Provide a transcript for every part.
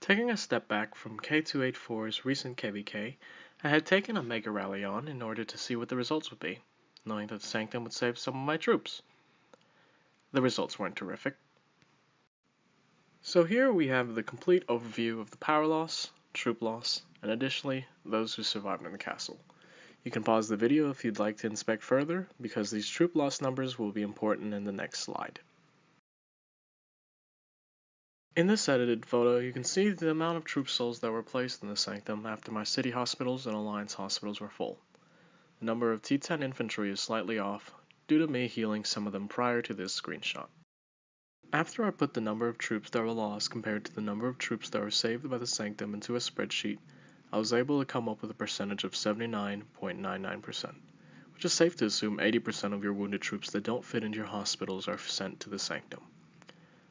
Taking a step back from K284's recent KVK, I had taken a Mega Rally on in order to see what the results would be, knowing that Sanctum would save some of my troops. The results weren't terrific. So here we have the complete overview of the power loss, troop loss, and additionally, those who survived in the castle. You can pause the video if you'd like to inspect further, because these troop loss numbers will be important in the next slide. In this edited photo, you can see the amount of troop souls that were placed in the Sanctum after my city hospitals and alliance hospitals were full. The number of T10 infantry is slightly off, due to me healing some of them prior to this screenshot. After I put the number of troops that were lost compared to the number of troops that were saved by the Sanctum into a spreadsheet, I was able to come up with a percentage of 79.99%, which is safe to assume 80% of your wounded troops that don't fit into your hospitals are sent to the Sanctum.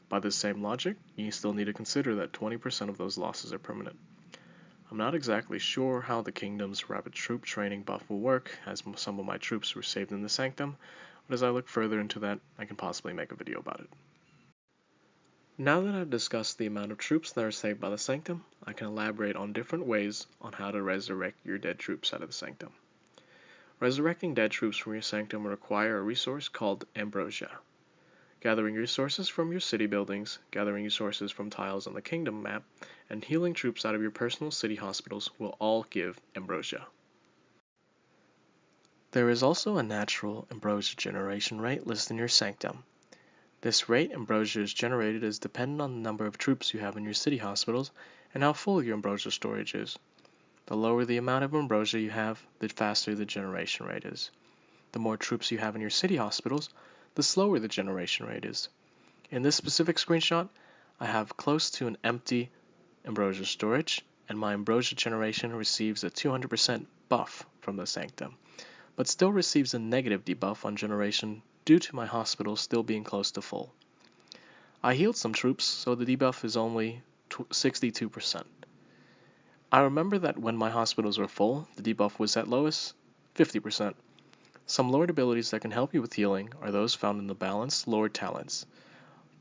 By this same logic, you still need to consider that 20% of those losses are permanent. I'm not exactly sure how the Kingdom's rapid troop training buff will work, as some of my troops were saved in the Sanctum, but as I look further into that, I can possibly make a video about it. Now that I've discussed the amount of troops that are saved by the Sanctum, I can elaborate on different ways on how to resurrect your dead troops out of the Sanctum. Resurrecting dead troops from your Sanctum will require a resource called Ambrosia. Gathering resources from your city buildings, gathering resources from tiles on the Kingdom map, and healing troops out of your personal city hospitals will all give Ambrosia. There is also a natural Ambrosia generation rate listed in your Sanctum. This rate Ambrosia is generated is dependent on the number of troops you have in your city hospitals and how full your Ambrosia storage is. The lower the amount of Ambrosia you have, the faster the generation rate is. The more troops you have in your city hospitals, the slower the generation rate is. In this specific screenshot, I have close to an empty Ambrosia storage, and my Ambrosia generation receives a 200% buff from the Sanctum, but still receives a negative debuff on generation due to my hospital still being close to full. I healed some troops, so the debuff is only 62%. I remember that when my hospitals were full, the debuff was at lowest 50%. Some lowered abilities that can help you with healing are those found in the balanced lowered talents,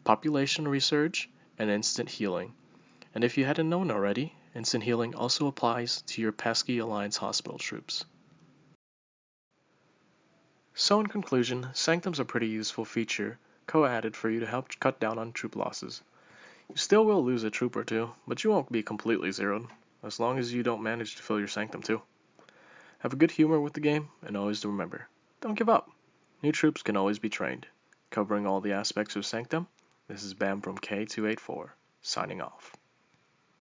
Population Resurge, and Instant Healing. And if you hadn't known already, Instant Healing also applies to your pesky Alliance hospital troops. So in conclusion, Sanctum's a pretty useful feature co-added for you to help cut down on troop losses. You still will lose a troop or two, but you won't be completely zeroed, as long as you don't manage to fill your Sanctum too. Have a good humor with the game, and always remember, don't give up. New troops can always be trained. Covering all the aspects of Sanctum, this is Bam from K284, signing off.